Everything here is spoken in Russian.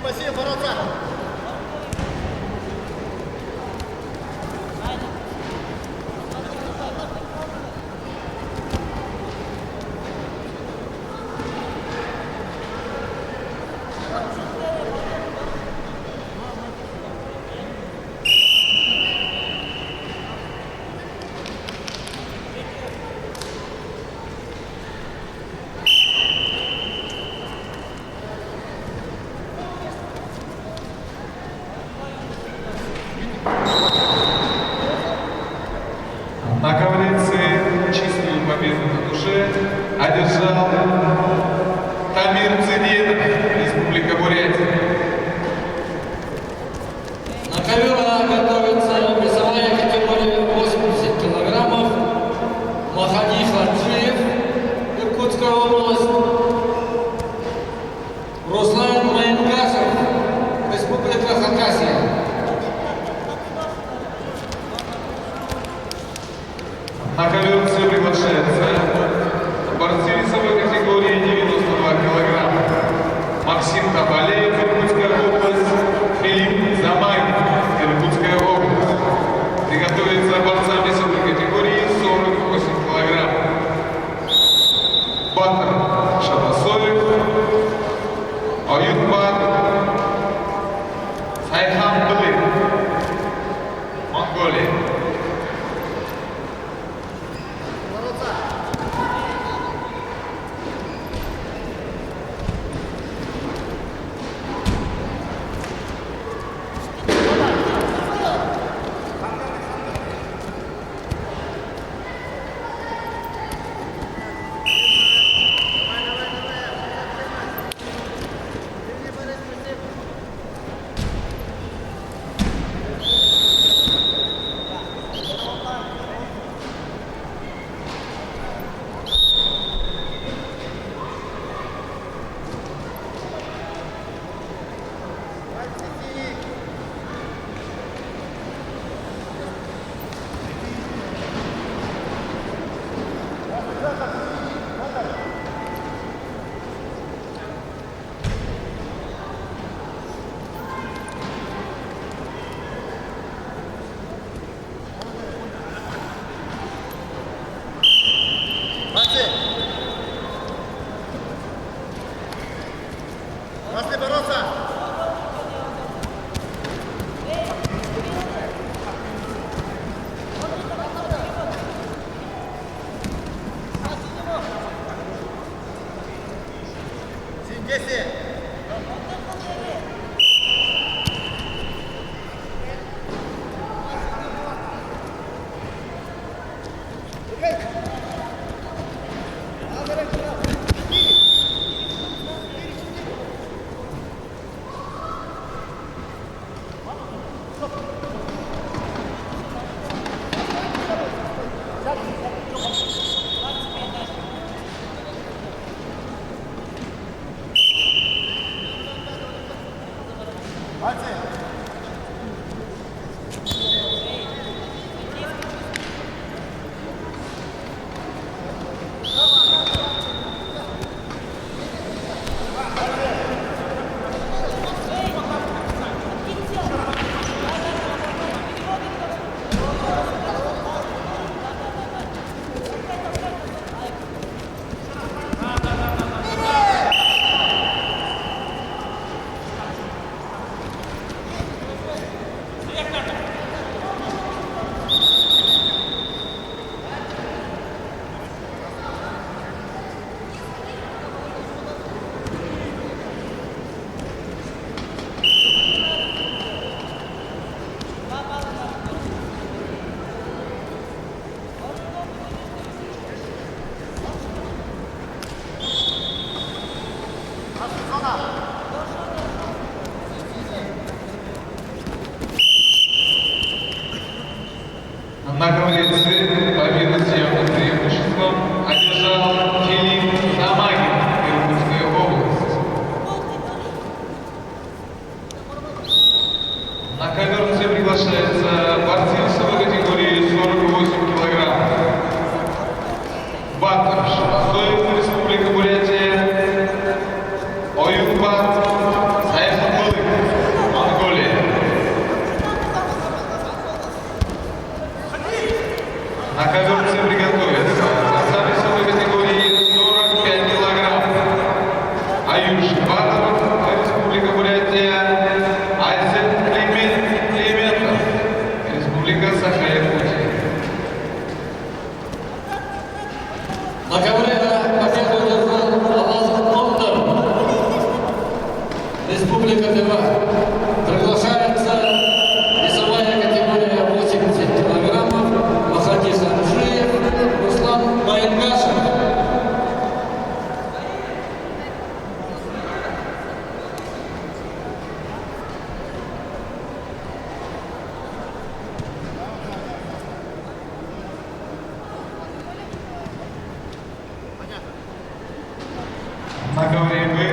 Спасибо, бороться! На коврице чистую победу на душе одержал Тамир Циденов, Республика Бурятия. На ковера готовится весовая категория 80 килограммов. Махади Хаджиев, Иркутская область. Руслан Майнгасов, Республика Хакасия. На коверце приглашается борцы весовой категории 92 килограмма. Максим Табалеев, Иркутская область, Филипп Замагин, Иркутская область. Приготовиться борцам весовой категории 48 килограмм. Батыр Шабасоев, Аюббат Сайханбылы, Монголия. Молодцы! Пошли бороться! Синдеси! Молодцы! На коврице победу с явным преимуществом одержал Филипп Замагин, Иркутская область. На коверце приглашается борцы весовой категории 48 килограмм. Батыр Шабасоев, Республика Бурятия, Аюббат Сайханбылы. Приглашается весовая категория 80 килограммов. Махадис Анжиев, Руслан Майнгашев. На ковре